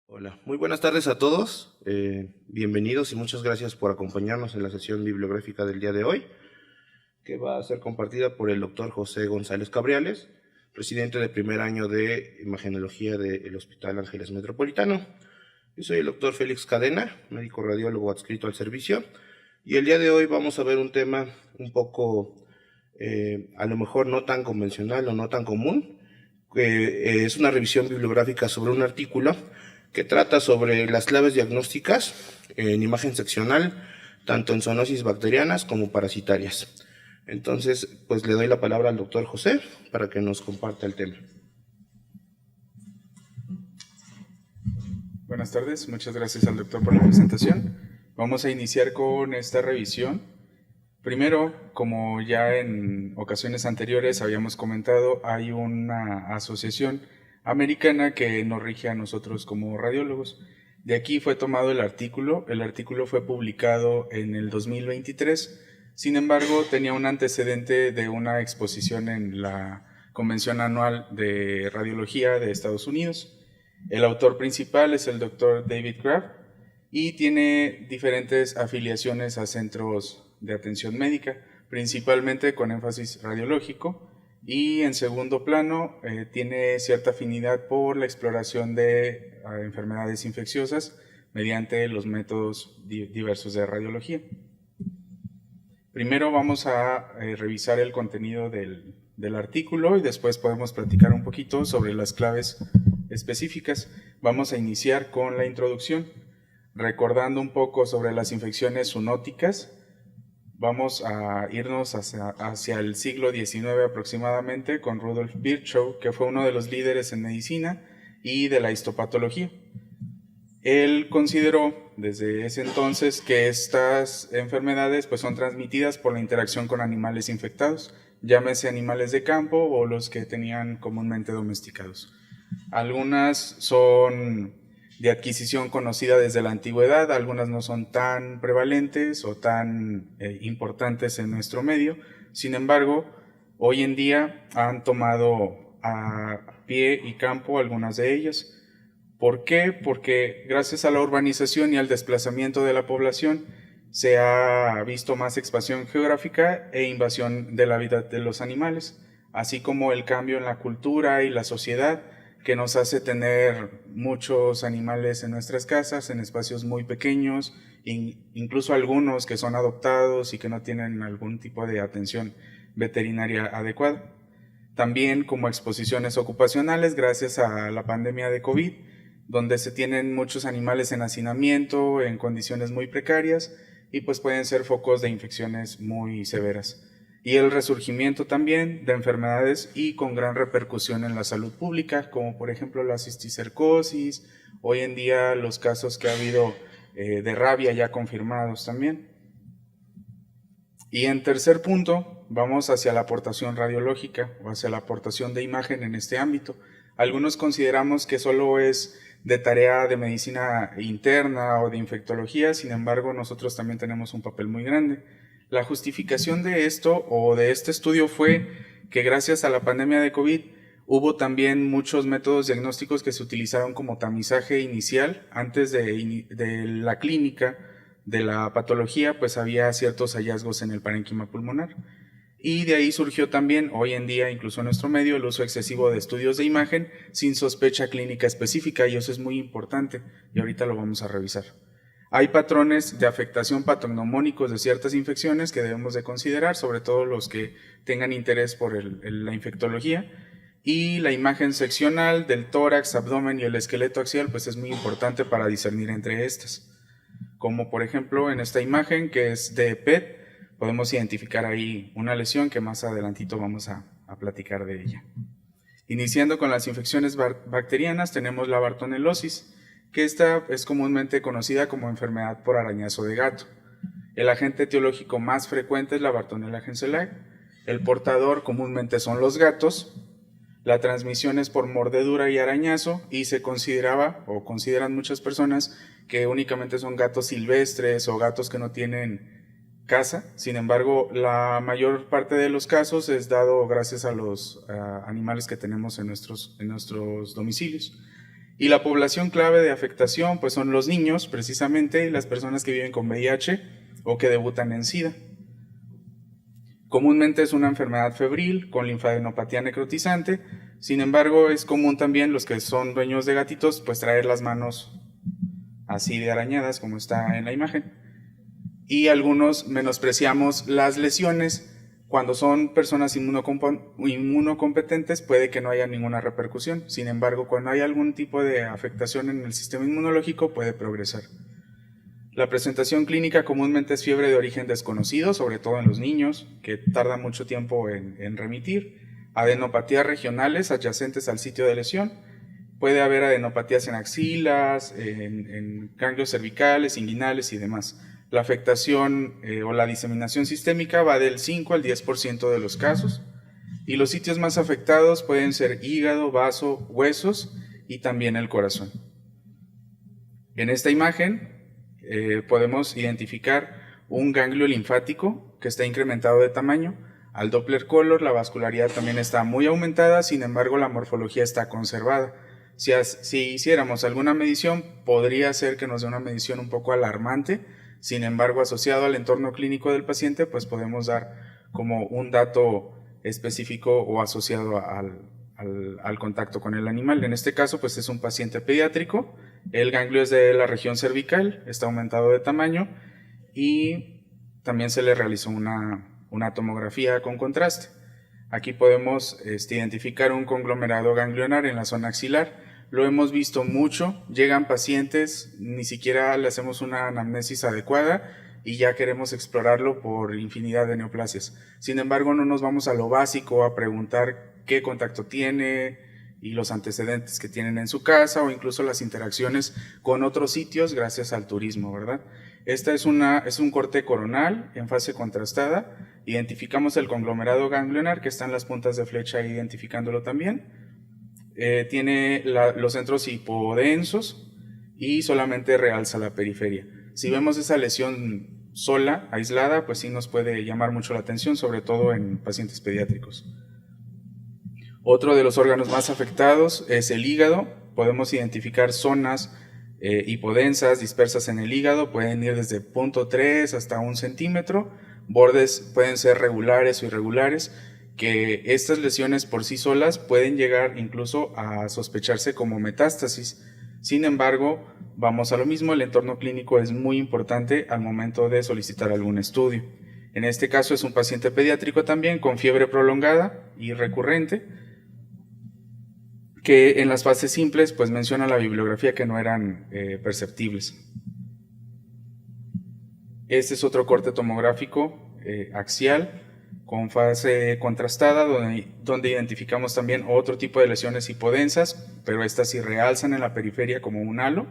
Hola, muy buenas tardes a todos. Bienvenidos y muchas gracias por acompañarnos en la sesión bibliográfica del día de hoy, que va a ser compartida por el doctor José González Cabriales, presidente de primer año de Imagenología del Hospital Ángeles Metropolitano. Yo soy el doctor Félix Cadena, médico radiólogo adscrito al servicio, y el día de hoy vamos a ver un tema un poco, a lo mejor no tan convencional o no tan común, que es una revisión bibliográfica sobre un artículo que trata sobre las claves diagnósticas en imagen seccional, tanto en zoonosis bacterianas como parasitarias. Entonces, pues le doy la palabra al doctor José para que nos comparta el tema. Buenas tardes, muchas gracias al doctor por la presentación. Vamos a iniciar con esta revisión. Primero, como ya en ocasiones anteriores habíamos comentado, hay una asociación americana que nos rige a nosotros como radiólogos. De aquí fue tomado el artículo fue publicado en el 2023, sin embargo tenía un antecedente de una exposición en la Convención Anual de Radiología de Estados Unidos. El autor principal es el doctor David Kraft y tiene diferentes afiliaciones a centros de atención médica, principalmente con énfasis radiológico, y en segundo plano tiene cierta afinidad por la exploración de enfermedades infecciosas mediante los métodos diversos de radiología. Primero vamos a revisar el contenido del artículo y después podemos platicar un poquito sobre las claves específicas. Vamos a iniciar con la introducción, recordando un poco sobre las infecciones zoonóticas. Vamos a irnos hacia el siglo XIX aproximadamente con Rudolf Virchow, que fue uno de los líderes en medicina y de la histopatología. Él consideró desde ese entonces que estas enfermedades pues, son transmitidas por la interacción con animales infectados, llámese animales de campo o los que tenían comúnmente domesticados. Algunas son de adquisición conocida desde la antigüedad, algunas no son tan prevalentes o tan importantes en nuestro medio. Sin embargo, hoy en día han tomado a pie y campo algunas de ellas. ¿Por qué? Porque gracias a la urbanización y al desplazamiento de la población se ha visto más expansión geográfica e invasión del hábitat de los animales, así como el cambio en la cultura y la sociedad que nos hace tener muchos animales en nuestras casas, en espacios muy pequeños, incluso algunos que son adoptados y que no tienen algún tipo de atención veterinaria adecuada. También como exposiciones ocupacionales, gracias a la pandemia de COVID, donde se tienen muchos animales en hacinamiento, en condiciones muy precarias, y pues pueden ser focos de infecciones muy severas. Y el resurgimiento también de enfermedades y con gran repercusión en la salud pública, como por ejemplo la cisticercosis, hoy en día los casos que ha habido de rabia ya confirmados también. Y en tercer punto, vamos hacia la aportación radiológica o hacia la aportación de imagen en este ámbito. Algunos consideramos que solo es de tarea de medicina interna o de infectología, sin embargo nosotros también tenemos un papel muy grande. La justificación de esto o de este estudio fue que gracias a la pandemia de COVID hubo también muchos métodos diagnósticos que se utilizaron como tamizaje inicial antes de la clínica de la patología, pues había ciertos hallazgos en el parénquima pulmonar. Y de ahí surgió también, hoy en día, incluso en nuestro medio, el uso excesivo de estudios de imagen sin sospecha clínica específica, y eso es muy importante, y ahorita lo vamos a revisar. Hay patrones de afectación patognomónicos de ciertas infecciones que debemos de considerar, sobre todo los que tengan interés por la infectología, y la imagen seccional del tórax, abdomen y el esqueleto axial, pues es muy importante para discernir entre estas. Como por ejemplo en esta imagen que es de PET, podemos identificar ahí una lesión que más adelantito vamos a platicar de ella. Iniciando con las infecciones bacterianas, tenemos la bartonelosis, que esta es comúnmente conocida como enfermedad por arañazo de gato. El agente etiológico más frecuente es la Bartonella henselae. El portador comúnmente son los gatos. La transmisión es por mordedura y arañazo, y se consideraba o consideran muchas personas que únicamente son gatos silvestres o gatos que no tienen casa. Sin embargo, la mayor parte de los casos es dado gracias a los animales que tenemos en nuestros domicilios. Y la población clave de afectación pues son los niños, precisamente, y las personas que viven con VIH o que debutan en SIDA. Comúnmente es una enfermedad febril con linfadenopatía necrotizante. Sin embargo, es común también los que son dueños de gatitos pues traer las manos así de arañadas, como está en la imagen. Y algunos menospreciamos las lesiones. Cuando son personas inmunocompetentes puede que no haya ninguna repercusión. Sin embargo, cuando hay algún tipo de afectación en el sistema inmunológico puede progresar. La presentación clínica comúnmente es fiebre de origen desconocido, sobre todo en los niños, que tarda mucho tiempo en remitir. Adenopatías regionales adyacentes al sitio de lesión. Puede haber adenopatías en axilas, en ganglios cervicales, inguinales y demás. La afectación o la diseminación sistémica va del 5 al 10% de los casos. Y los sitios más afectados pueden ser hígado, vaso, huesos y también el corazón. En esta imagen podemos identificar un ganglio linfático que está incrementado de tamaño. Al Doppler color la vascularidad también está muy aumentada, sin embargo la morfología está conservada. Si hiciéramos alguna medición, podría ser que nos dé una medición un poco alarmante. Sin embargo, asociado al entorno clínico del paciente, pues podemos dar como un dato específico o asociado al contacto con el animal. En este caso, pues es un paciente pediátrico. El ganglio es de la región cervical, está aumentado de tamaño y también se le realizó una tomografía con contraste. Aquí podemos identificar un conglomerado ganglionar en la zona axilar. Lo hemos visto mucho, llegan pacientes, ni siquiera le hacemos una anamnesis adecuada y ya queremos explorarlo por infinidad de neoplasias. Sin embargo, no nos vamos a lo básico, a preguntar qué contacto tiene y los antecedentes que tienen en su casa o incluso las interacciones con otros sitios gracias al turismo, ¿verdad? Esta es un corte coronal en fase contrastada. Identificamos el conglomerado ganglionar que está en las puntas de flecha, identificándolo también. Tiene los centros hipodensos y solamente realza la periferia. Si vemos esa lesión sola, aislada, pues sí nos puede llamar mucho la atención, sobre todo en pacientes pediátricos. Otro de los órganos más afectados es el hígado. Podemos identificar zonas hipodensas dispersas en el hígado, pueden ir desde 0.3 hasta 1 centímetro. Bordes pueden ser regulares o irregulares, que estas lesiones por sí solas pueden llegar incluso a sospecharse como metástasis. Sin embargo, vamos a lo mismo, el entorno clínico es muy importante al momento de solicitar algún estudio. En este caso es un paciente pediátrico también con fiebre prolongada y recurrente, que en las fases simples pues menciona la bibliografía que no eran perceptibles. Este es otro corte tomográfico axial con fase contrastada, donde identificamos también otro tipo de lesiones hipodensas, pero estas sí realzan en la periferia como un halo.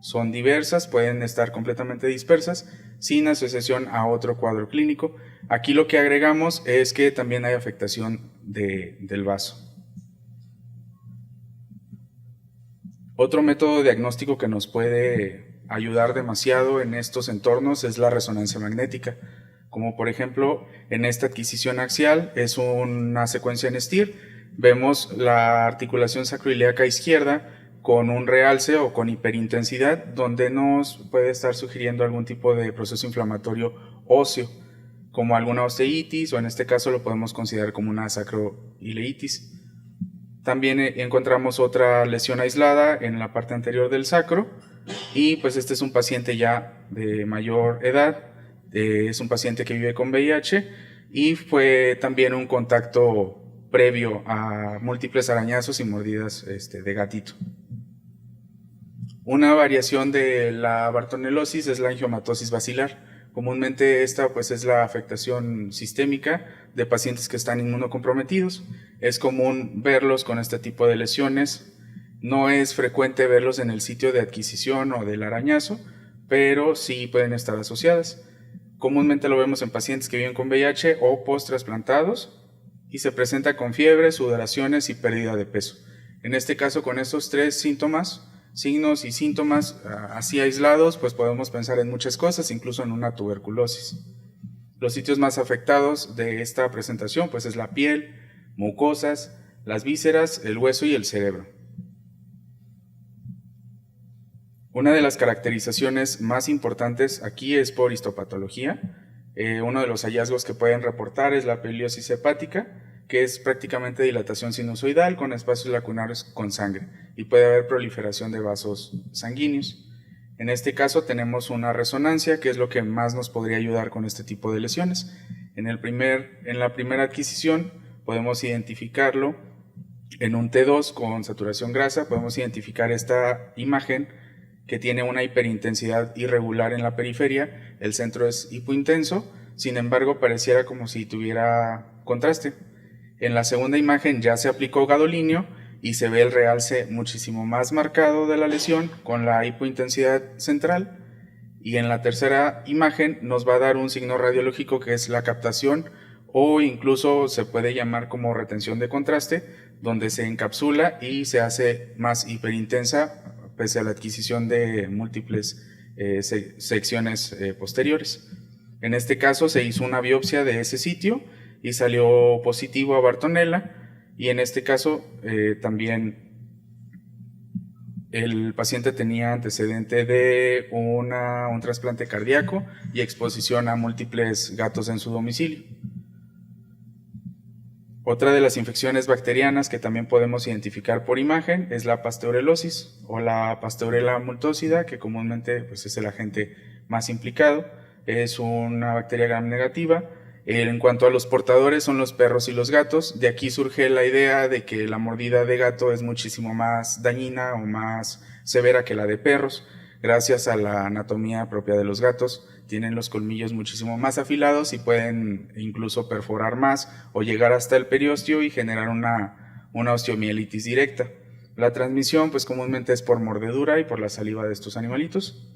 Son diversas, pueden estar completamente dispersas, sin asociación a otro cuadro clínico. Aquí lo que agregamos es que también hay afectación del vaso. Otro método diagnóstico que nos puede ayudar demasiado en estos entornos es la resonancia magnética. Como por ejemplo, en esta adquisición axial es una secuencia en STIR. Vemos la articulación sacroiliaca izquierda con un realce o con hiperintensidad, donde nos puede estar sugiriendo algún tipo de proceso inflamatorio óseo, como alguna osteitis, o en este caso lo podemos considerar como una sacroileitis. También encontramos otra lesión aislada en la parte anterior del sacro, y pues este es un paciente ya de mayor edad, es un paciente que vive con VIH y fue también un contacto previo a múltiples arañazos y mordidas de gatito. Una variación de la bartonelosis es la angiomatosis basilar. Comúnmente esta pues es la afectación sistémica de pacientes que están inmunocomprometidos. Es común verlos con este tipo de lesiones. No es frecuente verlos en el sitio de adquisición o del arañazo, pero sí pueden estar asociadas. Comúnmente lo vemos en pacientes que viven con VIH o post-trasplantados y se presenta con fiebre, sudoraciones y pérdida de peso. En este caso, con estos tres síntomas, signos y síntomas así aislados, pues podemos pensar en muchas cosas, incluso en una tuberculosis. Los sitios más afectados de esta presentación pues es la piel, mucosas, las vísceras, el hueso y el cerebro. Una de las caracterizaciones más importantes aquí es por histopatología. Uno de los hallazgos que pueden reportar es la peliosis hepática, que es prácticamente dilatación sinusoidal con espacios lacunarios con sangre y puede haber proliferación de vasos sanguíneos. En este caso tenemos una resonancia, que es lo que más nos podría ayudar con este tipo de lesiones. En la primera adquisición podemos identificarlo en un T2 con saturación grasa, podemos identificar esta imagen que tiene una hiperintensidad irregular en la periferia, el centro es hipointenso, sin embargo pareciera como si tuviera contraste. En la segunda imagen ya se aplicó gadolinio y se ve el realce muchísimo más marcado de la lesión con la hipointensidad central, y en la tercera imagen nos va a dar un signo radiológico que es la captación, o incluso se puede llamar como retención de contraste, donde se encapsula y se hace más hiperintensa pese a la adquisición de múltiples secciones posteriores. En este caso se hizo una biopsia de ese sitio y salió positivo a Bartonella, y en este caso también el paciente tenía antecedente de un trasplante cardíaco y exposición a múltiples gatos en su domicilio. Otra de las infecciones bacterianas que también podemos identificar por imagen es la pasteurelosis o la Pasteurella multósida, que comúnmente pues, es el agente más implicado. Es una bacteria gram negativa. En cuanto a los portadores, son los perros y los gatos. De aquí surge la idea de que la mordida de gato es muchísimo más dañina o más severa que la de perros, gracias a la anatomía propia de los gatos. Tienen los colmillos muchísimo más afilados y pueden incluso perforar más o llegar hasta el periósteo y generar una osteomielitis directa. La transmisión pues comúnmente es por mordedura y por la saliva de estos animalitos.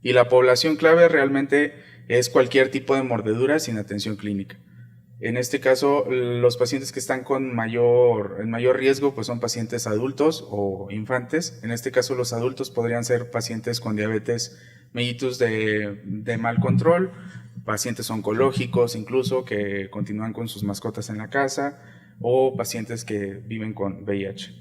Y la población clave realmente es cualquier tipo de mordedura sin atención clínica. En este caso, los pacientes que están en mayor riesgo pues son pacientes adultos o infantes. En este caso, los adultos podrían ser pacientes con diabetes mellitus de mal control, pacientes oncológicos incluso que continúan con sus mascotas en la casa, o pacientes que viven con VIH.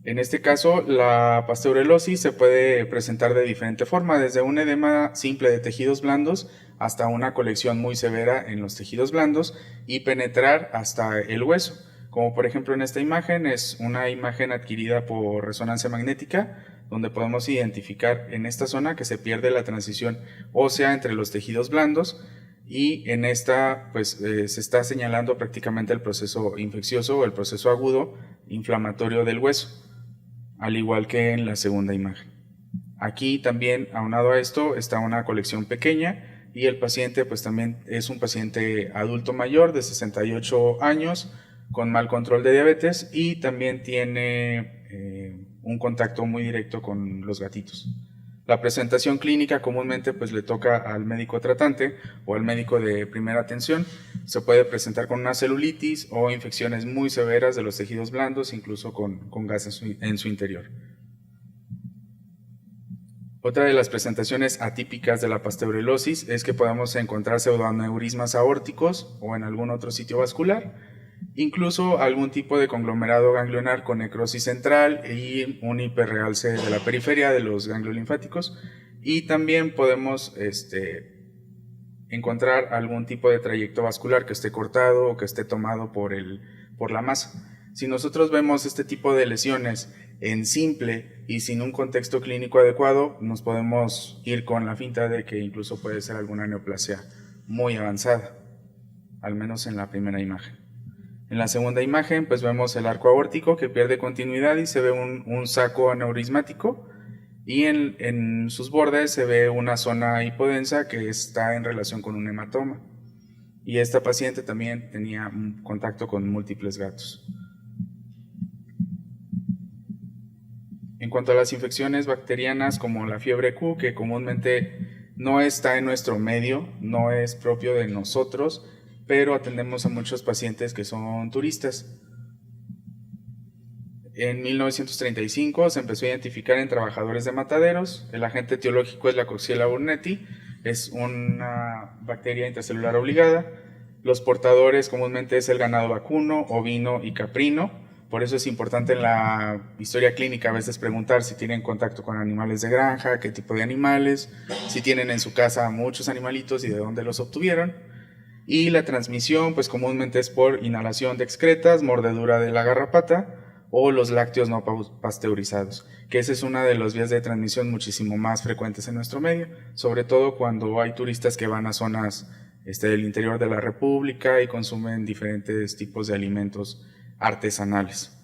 En este caso, la pasteurelosis se puede presentar de diferente forma, desde un edema simple de tejidos blandos hasta una colección muy severa en los tejidos blandos y penetrar hasta el hueso. Como por ejemplo en esta imagen, es una imagen adquirida por resonancia magnética, donde podemos identificar en esta zona que se pierde la transición ósea entre los tejidos blandos, y en esta pues se está señalando prácticamente el proceso infeccioso o el proceso agudo inflamatorio del hueso, al igual que en la segunda imagen. Aquí también, aunado a esto, está una colección pequeña y el paciente pues también es un paciente adulto mayor de 68 años con mal control de diabetes y también tiene un contacto muy directo con los gatitos. La presentación clínica comúnmente pues le toca al médico tratante o al médico de primera atención. Se puede presentar con una celulitis o infecciones muy severas de los tejidos blandos, incluso con gas en su interior. Otra de las presentaciones atípicas de la pasteurelosis es que podemos encontrar pseudoaneurismas aórticos o en algún otro sitio vascular, incluso algún tipo de conglomerado ganglionar con necrosis central y un hiperrealce de la periferia de los ganglios linfáticos, y también podemos encontrar algún tipo de trayecto vascular que esté cortado o que esté tomado por la masa. Si nosotros vemos este tipo de lesiones en simple y sin un contexto clínico adecuado, nos podemos ir con la finta de que incluso puede ser alguna neoplasia muy avanzada, al menos en la primera imagen. En la segunda imagen pues vemos el arco aórtico que pierde continuidad y se ve un saco aneurismático, y en sus bordes se ve una zona hipodensa que está en relación con un hematoma, y esta paciente también tenía un contacto con múltiples gatos. En cuanto a las infecciones bacterianas como la fiebre Q, que comúnmente no está en nuestro medio, no es propio de nosotros, pero atendemos a muchos pacientes que son turistas. En 1935 se empezó a identificar en trabajadores de mataderos. El agente etiológico es la Coxiella burnetii, es una bacteria intracelular obligada. Los portadores comúnmente es el ganado vacuno, ovino y caprino. Por eso es importante en la historia clínica a veces preguntar si tienen contacto con animales de granja, qué tipo de animales, si tienen en su casa muchos animalitos y de dónde los obtuvieron. Y la transmisión pues comúnmente es por inhalación de excretas, mordedura de la garrapata o los lácteos no pasteurizados, que esa es una de las vías de transmisión muchísimo más frecuentes en nuestro medio, sobre todo cuando hay turistas que van a zonas del interior de la República y consumen diferentes tipos de alimentos artesanales.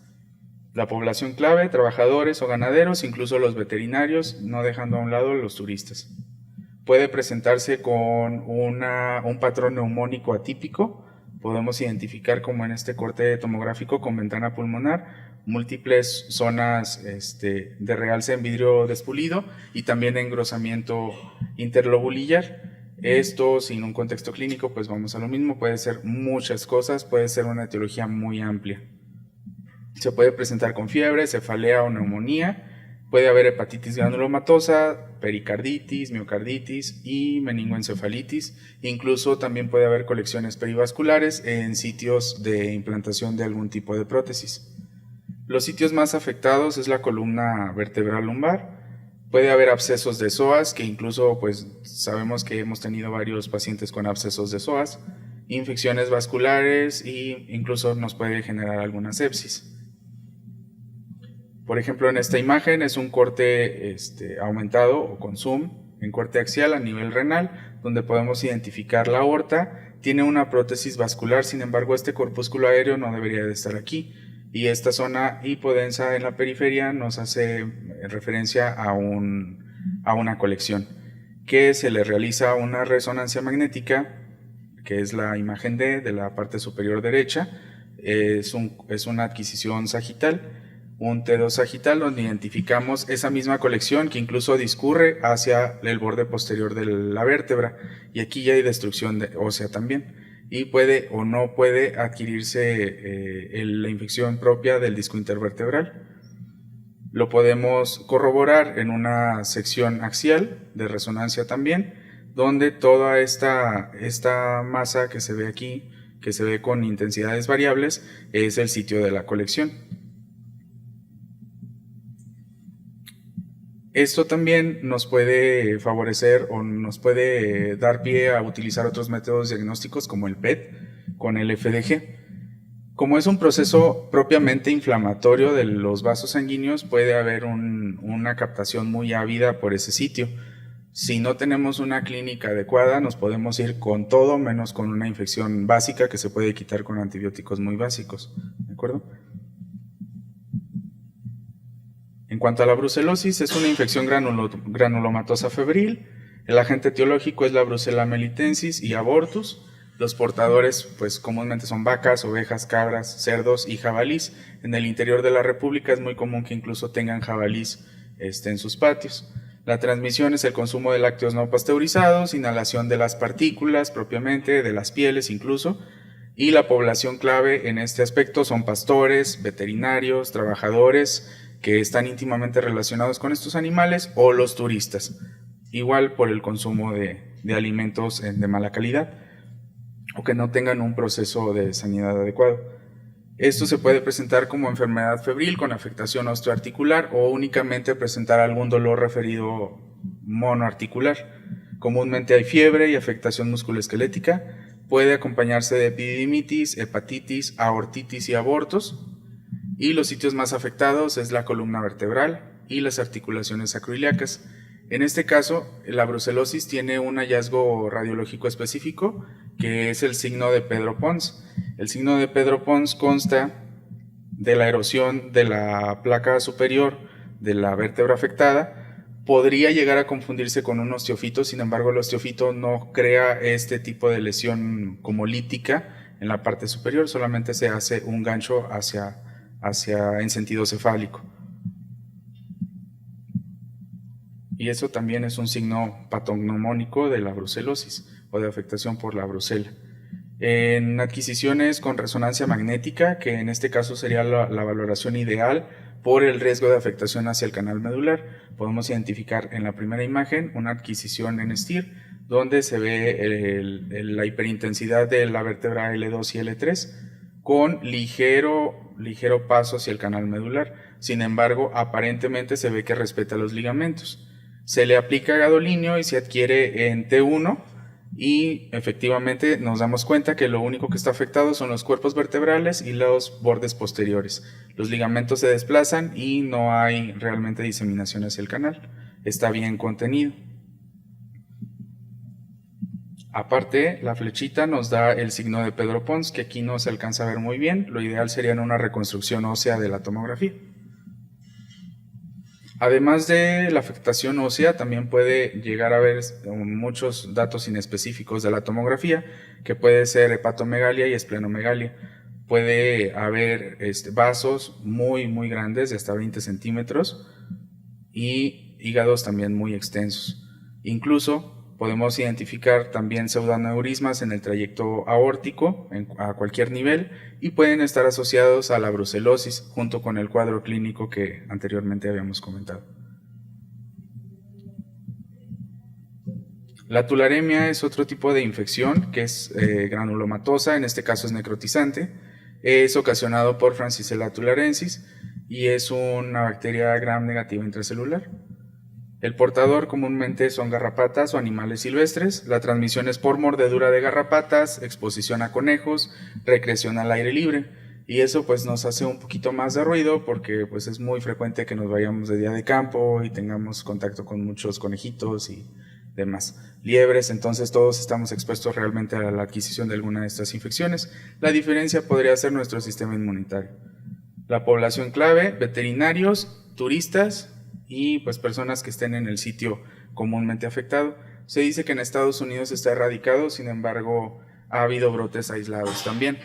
La población clave, trabajadores o ganaderos, incluso los veterinarios, no dejando a un lado los turistas. Puede presentarse con un patrón neumónico atípico. Podemos identificar como en este corte tomográfico con ventana pulmonar múltiples zonas de realce en vidrio despulido y también engrosamiento interlobulillar. Esto sin un contexto clínico, pues vamos a lo mismo, puede ser muchas cosas, puede ser una etiología muy amplia. Se puede presentar con fiebre, cefalea o neumonía. Puede haber hepatitis granulomatosa, pericarditis, miocarditis y meningoencefalitis. Incluso también puede haber colecciones perivasculares en sitios de implantación de algún tipo de prótesis. Los sitios más afectados es la columna vertebral lumbar. Puede haber abscesos de psoas, que incluso pues sabemos que hemos tenido varios pacientes con abscesos de psoas, infecciones vasculares e incluso nos puede generar alguna sepsis. Por ejemplo, en esta imagen es un corte aumentado o con zoom en corte axial a nivel renal, donde podemos identificar la aorta. Tiene una prótesis vascular, sin embargo, este corpúsculo aéreo no debería de estar aquí. Y esta zona hipodensa en la periferia nos hace referencia a una colección, que se le realiza una resonancia magnética, que es la imagen D de la parte superior derecha. Es una adquisición sagital. Un T2 sagital donde identificamos esa misma colección que incluso discurre hacia el borde posterior de la vértebra, y aquí ya hay destrucción ósea también y puede o no puede adquirirse la infección propia del disco intervertebral. Lo podemos corroborar en una sección axial de resonancia también, donde toda esta masa que se ve aquí, que se ve con intensidades variables, es el sitio de la colección. Esto también nos puede favorecer o nos puede dar pie a utilizar otros métodos diagnósticos como el PET con el FDG. Como es un proceso propiamente inflamatorio de los vasos sanguíneos, puede haber una captación muy ávida por ese sitio. Si no tenemos una clínica adecuada, nos podemos ir con todo menos con una infección básica que se puede quitar con antibióticos muy básicos. ¿De acuerdo? En cuanto a la brucelosis, es una infección granulomatosa febril. El agente etiológico es la Brucella melitensis y abortus. Los portadores pues comúnmente son vacas, ovejas, cabras, cerdos y jabalís. En el interior de la República es muy común que incluso tengan jabalís en sus patios. La transmisión es el consumo de lácteos no pasteurizados, inhalación de las partículas propiamente, de las pieles incluso. Y la población clave en este aspecto son pastores, veterinarios, trabajadores que están íntimamente relacionados con estos animales o los turistas, igual por el consumo de alimentos de mala calidad o que no tengan un proceso de sanidad adecuado. Esto se puede presentar como enfermedad febril con afectación osteoarticular o únicamente presentar algún dolor referido monoarticular. Comúnmente hay fiebre y afectación musculoesquelética. Puede acompañarse de epididimitis, hepatitis, aortitis y abortos. Y los sitios más afectados es la columna vertebral y las articulaciones sacroiliacas. En este caso, la brucelosis tiene un hallazgo radiológico específico que es el signo de Pedro Pons. El signo de Pedro Pons consta de la erosión de la placa superior de la vértebra afectada. Podría llegar a confundirse con un osteofito, sin embargo el osteofito no crea este tipo de lesión como lítica en la parte superior, solamente se hace un gancho en sentido cefálico. Y eso también es un signo patognomónico de la brucelosis o de afectación por la brucela. En adquisiciones con resonancia magnética, que en este caso sería la valoración ideal por el riesgo de afectación hacia el canal medular, podemos identificar en la primera imagen una adquisición en STIR, donde se ve la hiperintensidad de la vértebra L2 y L3, con ligero paso hacia el canal medular. Sin embargo, aparentemente se ve que respeta los ligamentos. Se le aplica gadolinio y se adquiere en T1 y efectivamente nos damos cuenta que lo único que está afectado son los cuerpos vertebrales y los bordes posteriores. Los ligamentos se desplazan y no hay realmente diseminación hacia el canal. Está bien contenido. Aparte, la flechita nos da el signo de Pedro Pons, que aquí no se alcanza a ver muy bien. Lo ideal sería en una reconstrucción ósea de la tomografía. Además de la afectación ósea, también puede llegar a haber muchos datos inespecíficos de la tomografía, que puede ser hepatomegalia y esplenomegalia. Puede haber vasos muy grandes, de hasta 20 centímetros, y hígados también muy extensos. Incluso podemos identificar también pseudoaneurismas en el trayecto aórtico a cualquier nivel y pueden estar asociados a la brucelosis junto con el cuadro clínico que anteriormente habíamos comentado. La tularemia es otro tipo de infección que es granulomatosa, en este caso es necrotizante. Es ocasionado por Francisella tularensis y es una bacteria gram negativa intracelular. El portador comúnmente son garrapatas o animales silvestres. La transmisión es por mordedura de garrapatas, exposición a conejos, recreación al aire libre. Y eso pues nos hace un poquito más de ruido porque pues es muy frecuente que nos vayamos de día de campo y tengamos contacto con muchos conejitos y demás. Liebres, entonces todos estamos expuestos realmente a la adquisición de alguna de estas infecciones. La diferencia podría ser nuestro sistema inmunitario. La población clave, veterinarios, turistas y pues personas que estén en el sitio comúnmente afectado. Se dice que en Estados Unidos está erradicado, sin embargo ha habido brotes aislados también.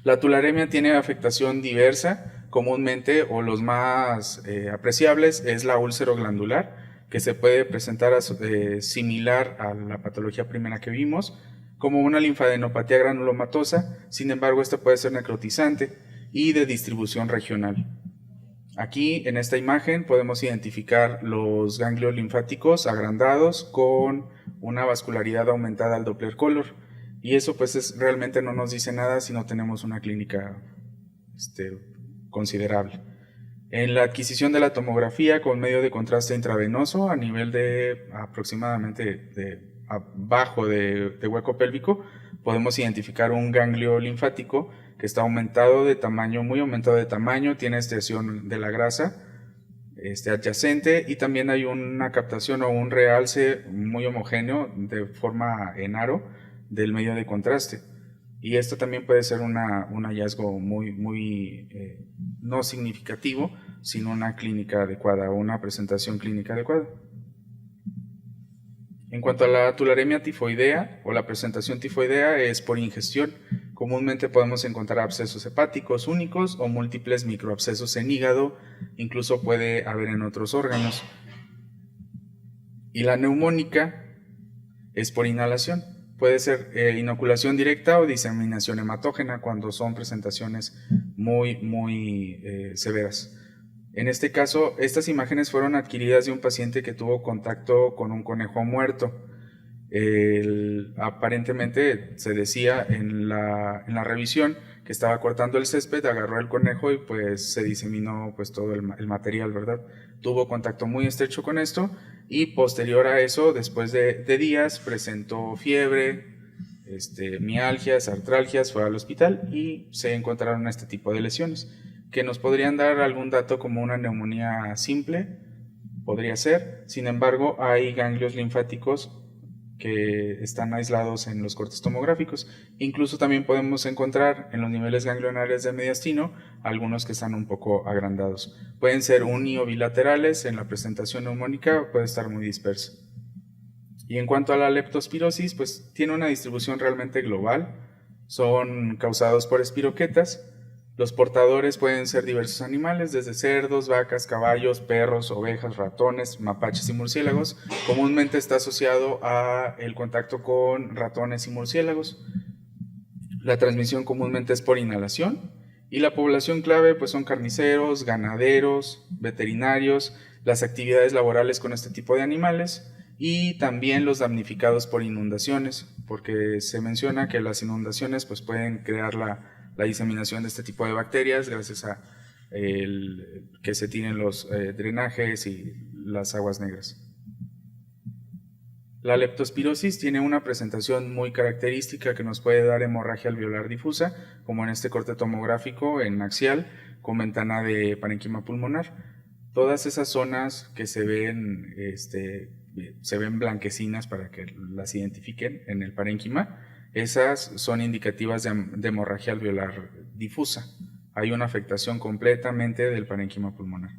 La tularemia tiene afectación diversa, comúnmente o los más apreciables es la úlcero glandular, que se puede presentar similar a la patología primera que vimos, como una linfadenopatía granulomatosa, sin embargo esta puede ser necrotizante y de distribución regional. Aquí en esta imagen podemos identificar los ganglios linfáticos agrandados con una vascularidad aumentada al Doppler color y eso pues realmente no nos dice nada si no tenemos una clínica considerable. En la adquisición de la tomografía con medio de contraste intravenoso a nivel de aproximadamente abajo de hueco pélvico podemos identificar un ganglio linfático que está aumentado de tamaño, muy aumentado de tamaño, tiene extensión de la grasa adyacente y también hay una captación o un realce muy homogéneo de forma en aro del medio de contraste. Y esto también puede ser un hallazgo muy no significativo, sino una clínica adecuada o una presentación clínica adecuada. En cuanto a la tularemia tifoidea o la presentación tifoidea es por ingestión. Comúnmente podemos encontrar abscesos hepáticos únicos o múltiples microabscesos en hígado, incluso puede haber en otros órganos. Y la neumónica es por inhalación. Puede ser inoculación directa o diseminación hematógena cuando son presentaciones muy severas. En este caso, estas imágenes fueron adquiridas de un paciente que tuvo contacto con un conejo muerto. Aparentemente se decía en la revisión que estaba cortando el césped, agarró el conejo y pues se diseminó pues todo el material, ¿verdad? Tuvo contacto muy estrecho con esto y posterior a eso, después de días, presentó fiebre, mialgias, artralgias, fue al hospital y se encontraron este tipo de lesiones que nos podrían dar algún dato como una neumonía simple, podría ser. Sin embargo, hay ganglios linfáticos que están aislados en los cortes tomográficos. Incluso también podemos encontrar en los niveles ganglionarios del mediastino algunos que están un poco agrandados. Pueden ser uni o bilaterales, en la presentación neumónica puede estar muy dispersa. Y en cuanto a la leptospirosis, pues tiene una distribución realmente global. Son causados por espiroquetas. Los portadores pueden ser diversos animales, desde cerdos, vacas, caballos, perros, ovejas, ratones, mapaches y murciélagos. Comúnmente está asociado a el contacto con ratones y murciélagos. La transmisión comúnmente es por inhalación y la población clave pues son carniceros, ganaderos, veterinarios, las actividades laborales con este tipo de animales y también los damnificados por inundaciones, porque se menciona que las inundaciones pues pueden crear la diseminación de este tipo de bacterias gracias a que se tienen los drenajes y las aguas negras. La leptospirosis tiene una presentación muy característica que nos puede dar hemorragia alveolar difusa, como en este corte tomográfico en axial con ventana de parénquima pulmonar. Todas esas zonas que se ven blanquecinas para que las identifiquen en el parénquima, esas son indicativas de hemorragia alveolar difusa. Hay una afectación completamente del parénquima pulmonar.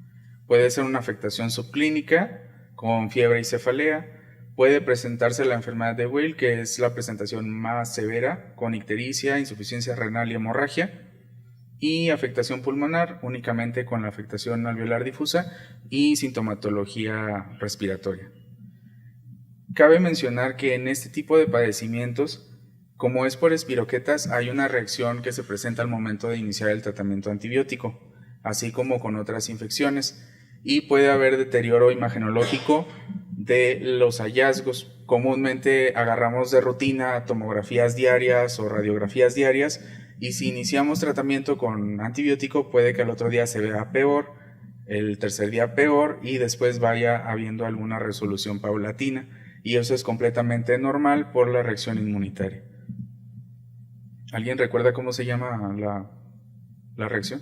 Puede ser una afectación subclínica con fiebre y cefalea. Puede presentarse la enfermedad de Weil, que es la presentación más severa, con ictericia, insuficiencia renal y hemorragia, y afectación pulmonar únicamente con la afectación alveolar difusa y sintomatología respiratoria. Cabe mencionar que en este tipo de padecimientos, como es por espiroquetas, hay una reacción que se presenta al momento de iniciar el tratamiento antibiótico, así como con otras infecciones, y puede haber deterioro imagenológico de los hallazgos. Comúnmente agarramos de rutina tomografías diarias o radiografías diarias, y si iniciamos tratamiento con antibiótico puede que al otro día se vea peor, el tercer día peor, y después vaya habiendo alguna resolución paulatina, y eso es completamente normal por la reacción inmunitaria. ¿Alguien recuerda cómo se llama la reacción?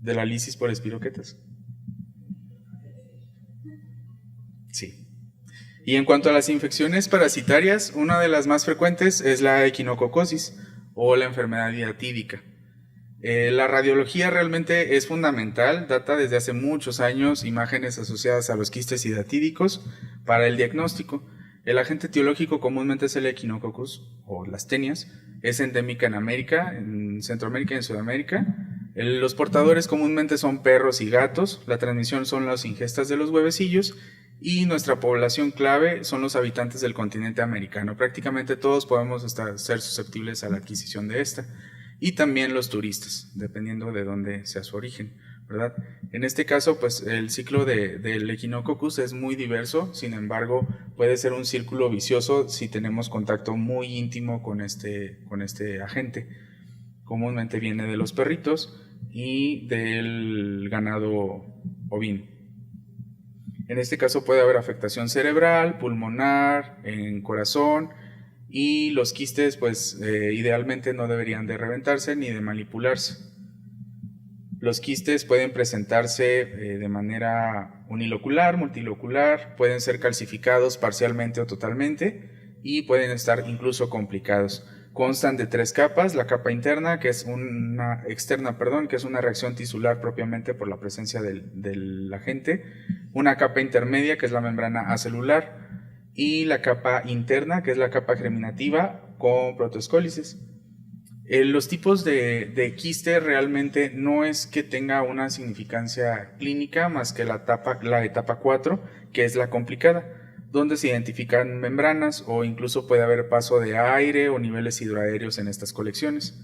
De la lisis por espiroquetas. Sí. Y en cuanto a las infecciones parasitarias, una de las más frecuentes es la equinococosis o la enfermedad hidatídica. La radiología realmente es fundamental, data desde hace muchos años imágenes asociadas a los quistes hidatídicos para el diagnóstico. El agente etiológico comúnmente es el Echinococcus o las tenias, es endémica en América, en Centroamérica y en Sudamérica. Los portadores comúnmente son perros y gatos, la transmisión son las ingestas de los huevecillos, y nuestra población clave son los habitantes del continente americano. Prácticamente todos podemos ser susceptibles a la adquisición de esta, y también los turistas, dependiendo de dónde sea su origen, ¿verdad? En este caso, pues el ciclo del Echinococcus es muy diverso, sin embargo, puede ser un círculo vicioso si tenemos contacto muy íntimo con este agente. Comúnmente viene de los perritos y del ganado ovino. En este caso puede haber afectación cerebral, pulmonar, en corazón, y los quistes pues idealmente no deberían de reventarse ni de manipularse. Los quistes pueden presentarse de manera unilocular, multilocular, pueden ser calcificados parcialmente o totalmente y pueden estar incluso complicados. Constan de 3 capas: la capa interna, que es una reacción tisular propiamente por la presencia del agente, una capa intermedia, que es la membrana acelular, y la capa interna, que es la capa germinativa con protoescólices. Los tipos de quiste realmente no es que tenga una significancia clínica más que la etapa 4, que es la complicada, donde se identifican membranas o incluso puede haber paso de aire o niveles hidroaéreos en estas colecciones.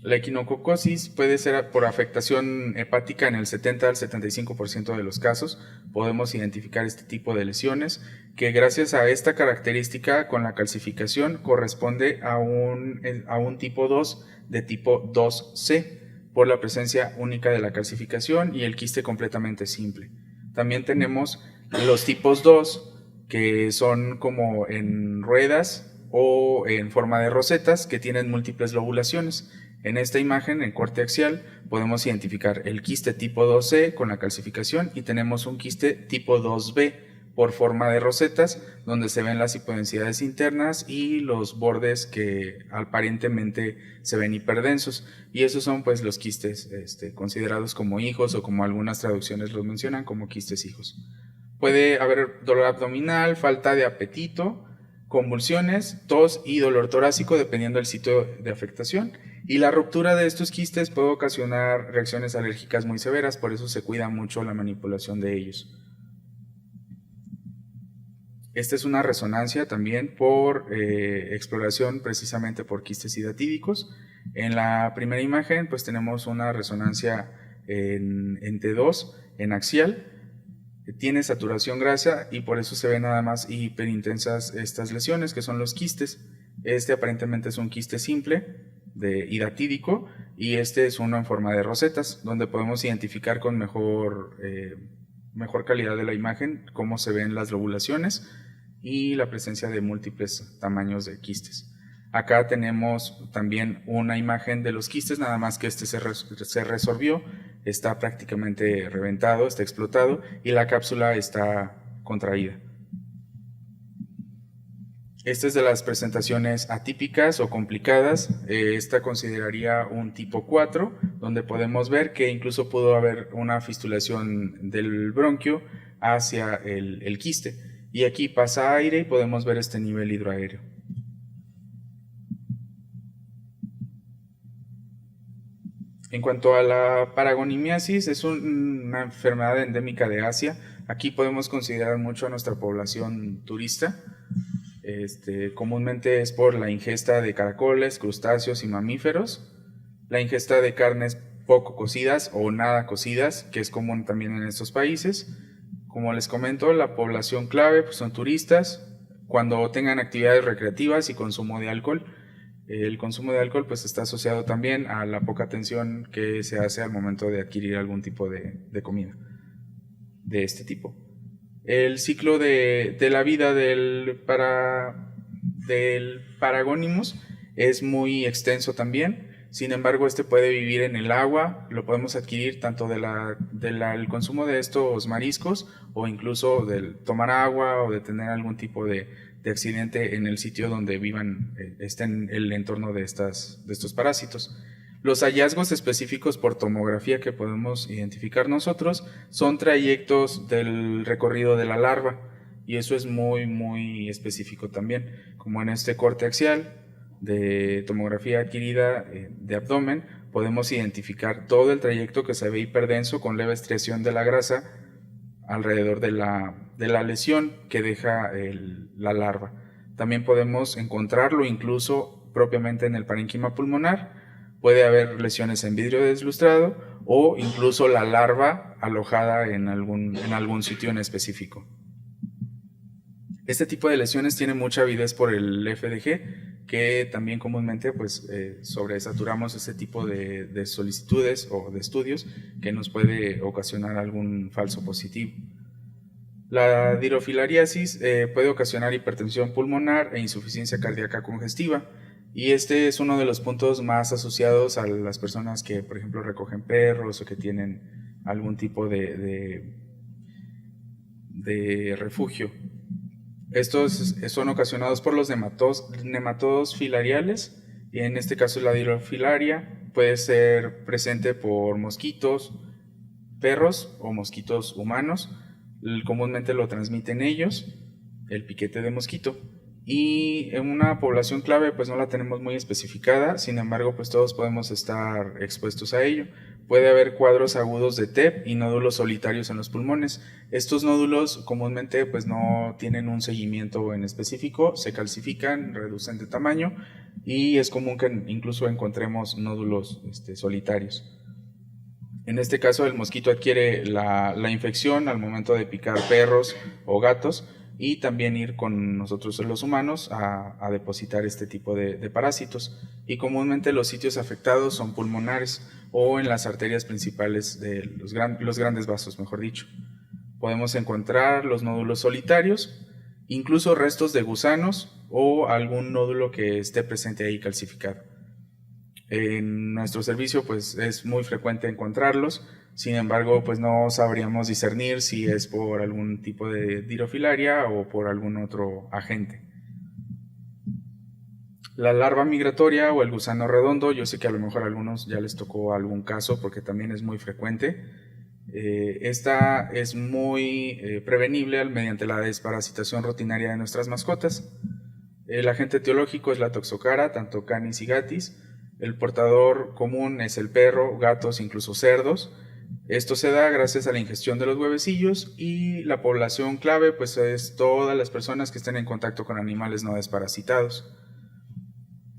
La equinococosis puede ser por afectación hepática en el 70 al 75% de los casos. Podemos identificar este tipo de lesiones que, gracias a esta característica con la calcificación, corresponde a un tipo 2 de tipo 2C por la presencia única de la calcificación y el quiste completamente simple. También tenemos los tipos 2, que son como en ruedas o en forma de rosetas, que tienen múltiples lobulaciones. En esta imagen, en corte axial, podemos identificar el quiste tipo 2C con la calcificación y tenemos un quiste tipo 2B por forma de rosetas, donde se ven las hipodensidades internas y los bordes que aparentemente se ven hiperdensos, y esos son pues los quistes considerados como hijos, o como algunas traducciones los mencionan como quistes hijos. Puede haber dolor abdominal, falta de apetito, convulsiones, tos y dolor torácico dependiendo del sitio de afectación, y la ruptura de estos quistes puede ocasionar reacciones alérgicas muy severas, por eso se cuida mucho la manipulación de ellos. Esta es una resonancia también por exploración precisamente por quistes hidatídicos. En la primera imagen pues tenemos una resonancia en T2, en axial. tiene saturación grasa y por eso se ven nada más hiperintensas estas lesiones, que son los quistes. Este aparentemente es un quiste simple y datídico, y este es uno en forma de rosetas, donde podemos identificar con mejor calidad de la imagen cómo se ven las lobulaciones y la presencia de múltiples tamaños de quistes. Acá tenemos también una imagen de los quistes, nada más que este se resorbió, está prácticamente reventado, está explotado y la cápsula está contraída. Esta es de las presentaciones atípicas o complicadas. Esta consideraría un tipo 4, donde podemos ver que incluso pudo haber una fistulación del bronquio hacia el quiste. Y aquí pasa aire y podemos ver este nivel hidroaéreo. En cuanto a la paragonimiasis, es una enfermedad endémica de Asia. Aquí podemos considerar mucho a nuestra población turista. Comúnmente es por la ingesta de caracoles, crustáceos y mamíferos, la ingesta de carnes poco cocidas o nada cocidas, que es común también en estos países. Como les comento, la población clave pues, son turistas, cuando tengan actividades recreativas y consumo de alcohol. El consumo de alcohol pues, está asociado también a la poca atención que se hace al momento de adquirir algún tipo de comida de este tipo. El ciclo de la vida del Paragonimus es muy extenso también. Sin embargo, este puede vivir en el agua, lo podemos adquirir tanto del consumo de estos mariscos o incluso del tomar agua o de tener algún tipo de accidente en el sitio donde esté en el entorno de estos parásitos. Los hallazgos específicos por tomografía que podemos identificar nosotros son trayectos del recorrido de la larva, y eso es muy, muy específico también, como en este corte axial de tomografía adquirida de abdomen, podemos identificar todo el trayecto que se ve hiperdenso con leve estriación de la grasa alrededor de la lesión que deja la larva. También podemos encontrarlo incluso propiamente en el parénquima pulmonar. Puede haber lesiones en vidrio deslustrado o incluso la larva alojada en algún sitio en específico. Este tipo de lesiones tiene mucha avidez por el FDG, que también comúnmente pues, sobresaturamos ese tipo de solicitudes o de estudios que nos puede ocasionar algún falso positivo. La dirofilariasis puede ocasionar hipertensión pulmonar e insuficiencia cardíaca congestiva. Y este es uno de los puntos más asociados a las personas que, por ejemplo, recogen perros o que tienen algún tipo de refugio. Estos son ocasionados por los nematodos filariales, y en este caso la dirofilaria puede ser presente por mosquitos, perros o mosquitos humanos. Comúnmente lo transmiten ellos, el piquete de mosquito. Y en una población clave pues no la tenemos muy especificada, sin embargo pues todos podemos estar expuestos a ello. Puede haber cuadros agudos de TEP y nódulos solitarios en los pulmones. Estos nódulos comúnmente pues no tienen un seguimiento en específico, se calcifican, reducen de tamaño y es común que incluso encontremos nódulos solitarios. En este caso el mosquito adquiere la infección al momento de picar perros o gatos, y también ir con nosotros los humanos a depositar este tipo de parásitos. Y comúnmente los sitios afectados son pulmonares o en las arterias principales de los grandes vasos, mejor dicho. Podemos encontrar los nódulos solitarios, incluso restos de gusanos o algún nódulo que esté presente ahí calcificado. En nuestro servicio pues es muy frecuente encontrarlos. Sin embargo, pues no sabríamos discernir si es por algún tipo de dirofilaria o por algún otro agente. La larva migratoria o el gusano redondo, yo sé que a lo mejor a algunos ya les tocó algún caso porque también es muy frecuente. Esta es muy prevenible mediante la desparasitación rutinaria de nuestras mascotas. El agente etiológico es la toxocara, tanto canis y gatis. El portador común es el perro, gatos, incluso cerdos. Esto se da gracias a la ingestión de los huevecillos, y la población clave pues es todas las personas que estén en contacto con animales no desparasitados.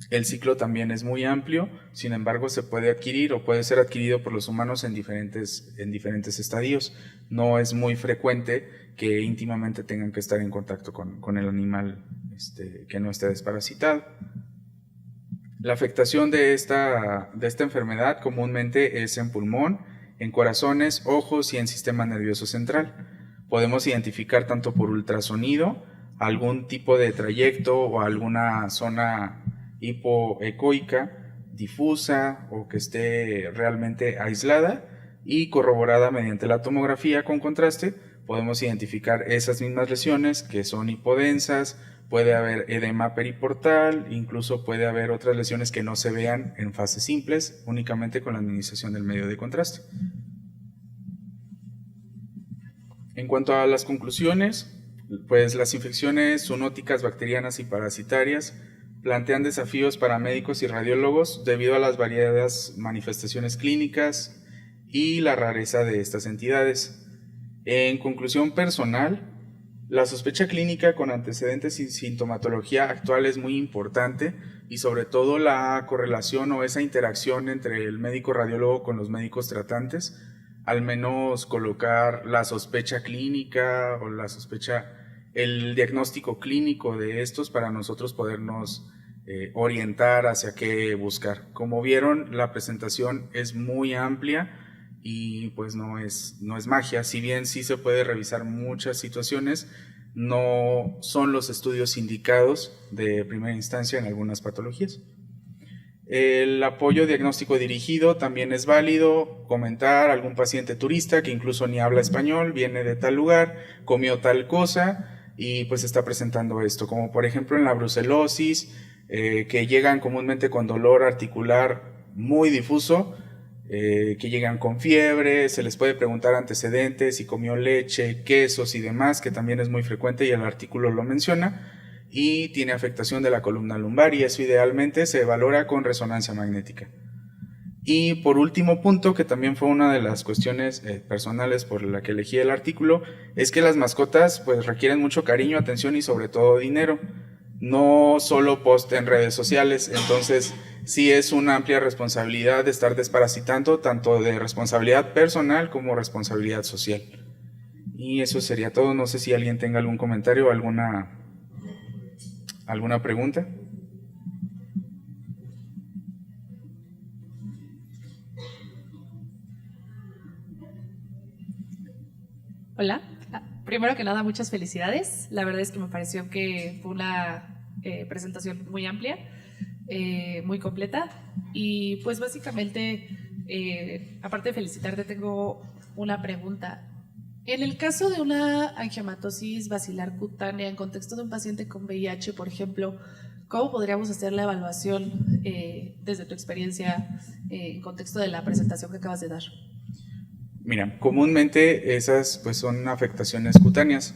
El ciclo también es muy amplio, sin embargo se puede adquirir o puede ser adquirido por los humanos en diferentes estadios. No es muy frecuente que íntimamente tengan que estar en contacto con el animal que no esté desparasitado. La afectación de esta enfermedad comúnmente es en pulmón, en corazones, ojos y en sistema nervioso central. Podemos identificar tanto por ultrasonido algún tipo de trayecto o alguna zona hipoecoica difusa o que esté realmente aislada, y corroborada mediante la tomografía con contraste podemos identificar esas mismas lesiones que son hipodensas. Puede haber edema periportal, incluso puede haber otras lesiones que no se vean en fases simples, únicamente con la administración del medio de contraste. En cuanto a las conclusiones, pues las infecciones zoonóticas, bacterianas y parasitarias plantean desafíos para médicos y radiólogos debido a las variadas manifestaciones clínicas y la rareza de estas entidades. En conclusión personal, la sospecha clínica con antecedentes y sintomatología actual es muy importante, y sobre todo la correlación o esa interacción entre el médico radiólogo con los médicos tratantes, al menos colocar la sospecha clínica o el diagnóstico clínico de estos para nosotros podernos orientar hacia qué buscar. Como vieron, la presentación es muy amplia y pues no es magia. Si bien sí se puede revisar muchas situaciones, no son los estudios indicados de primera instancia en algunas patologías. El apoyo diagnóstico dirigido también es válido. Comentar algún paciente turista que incluso ni habla español, viene de tal lugar, comió tal cosa y pues está presentando esto, como por ejemplo en la brucelosis, que llegan comúnmente con dolor articular muy difuso, que llegan con fiebre. Se les puede preguntar antecedentes, si comió leche, quesos y demás, que también es muy frecuente y el artículo lo menciona, y tiene afectación de la columna lumbar, y eso idealmente se valora con resonancia magnética. Y por último punto, que también fue una de las cuestiones personales por la que elegí el artículo, es que las mascotas pues requieren mucho cariño, atención y sobre todo dinero, no solo post en redes sociales. Entonces sí es una amplia responsabilidad de estar desparasitando, tanto de responsabilidad personal como responsabilidad social. Y eso sería todo. No sé si alguien tenga algún comentario o alguna pregunta. Hola, primero que nada muchas felicidades. La verdad es que me pareció que fue una presentación muy amplia, muy completa, y pues básicamente, aparte de felicitarte, tengo una pregunta. En el caso de una angiomatosis basilar cutánea en contexto de un paciente con VIH, por ejemplo, ¿cómo podríamos hacer la evaluación desde tu experiencia en contexto de la presentación que acabas de dar? Mira, comúnmente esas pues son afectaciones cutáneas.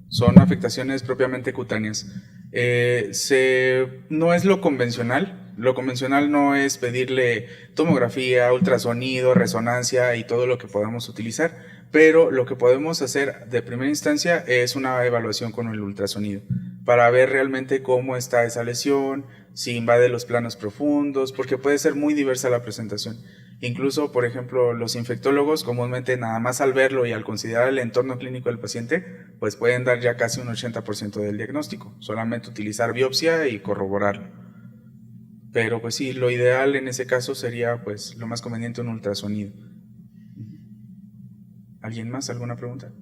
Son afectaciones propiamente cutáneas. No es lo convencional. Lo convencional no es pedirle tomografía, ultrasonido, resonancia y todo lo que podamos utilizar, pero lo que podemos hacer de primera instancia es una evaluación con el ultrasonido para ver realmente cómo está esa lesión, si invade los planos profundos, porque puede ser muy diversa la presentación. Incluso, por ejemplo, los infectólogos comúnmente nada más al verlo y al considerar el entorno clínico del paciente, pues pueden dar ya casi un 80% del diagnóstico, solamente utilizar biopsia y corroborarlo. Pero pues sí, lo ideal en ese caso sería pues lo más conveniente un ultrasonido. ¿Alguien más? ¿Alguna pregunta?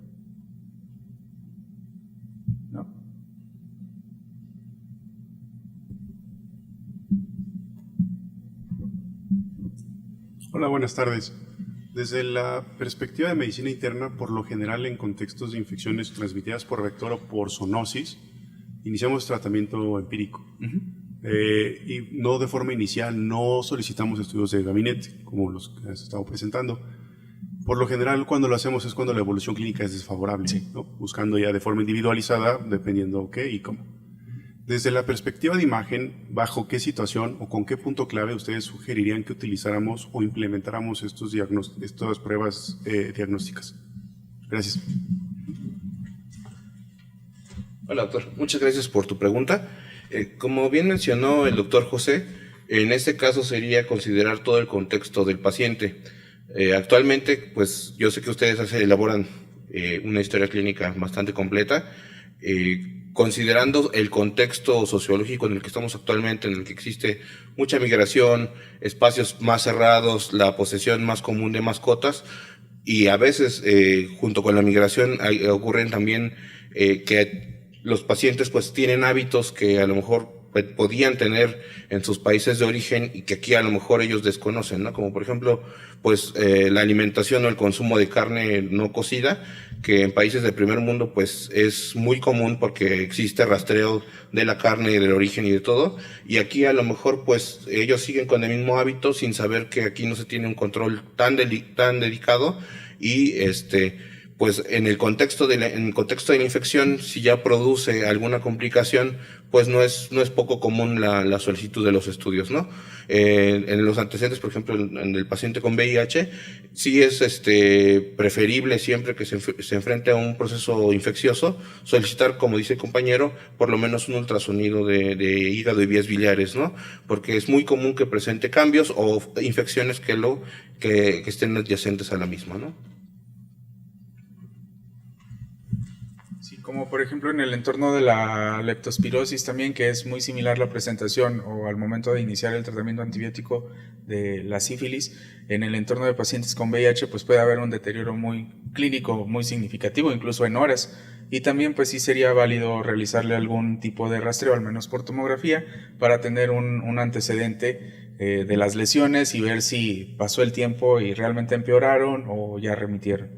¿No? Hola, buenas tardes. Desde la perspectiva de medicina interna, por lo general en contextos de infecciones transmitidas por vector o por zoonosis, iniciamos tratamiento empírico. Y no de forma inicial, no solicitamos estudios de gabinete, como los que has estado presentando. Por lo general, cuando lo hacemos es cuando la evolución clínica es desfavorable, sí, ¿no? Buscando ya de forma individualizada, dependiendo qué y cómo. Desde la perspectiva de imagen, ¿bajo qué situación o con qué punto clave ustedes sugerirían que utilizáramos o implementáramos estas pruebas diagnósticas? Gracias. Hola, doctor. Muchas gracias por tu pregunta. Como bien mencionó el doctor José, en este caso sería considerar todo el contexto del paciente. Actualmente, pues yo sé que ustedes elaboran una historia clínica bastante completa, considerando el contexto sociológico en el que estamos actualmente, en el que existe mucha migración, espacios más cerrados, la posesión más común de mascotas, y a veces junto con la migración ocurren también que los pacientes pues tienen hábitos que a lo mejor podían tener en sus países de origen y que aquí a lo mejor ellos desconocen, ¿no? Como por ejemplo, pues la alimentación o el consumo de carne no cocida, que en países del primer mundo pues es muy común porque existe rastreo de la carne, del origen y de todo, y aquí a lo mejor pues ellos siguen con el mismo hábito sin saber que aquí no se tiene un control tan delicado y pues en el contexto de la infección, si ya produce alguna complicación, pues no es poco común la solicitud de los estudios, ¿no? En los antecedentes, por ejemplo, en el paciente con VIH, sí es preferible siempre que se enfrente a un proceso infeccioso, solicitar, como dice el compañero, por lo menos un ultrasonido de hígado y vías biliares, ¿no? Porque es muy común que presente cambios o infecciones que estén adyacentes a la misma, ¿no? Como por ejemplo en el entorno de la leptospirosis también, que es muy similar la presentación o al momento de iniciar el tratamiento antibiótico de la sífilis, en el entorno de pacientes con VIH pues puede haber un deterioro muy clínico, muy significativo, incluso en horas, y también pues sí sería válido realizarle algún tipo de rastreo, al menos por tomografía, para tener un antecedente de las lesiones y ver si pasó el tiempo y realmente empeoraron o ya remitieron.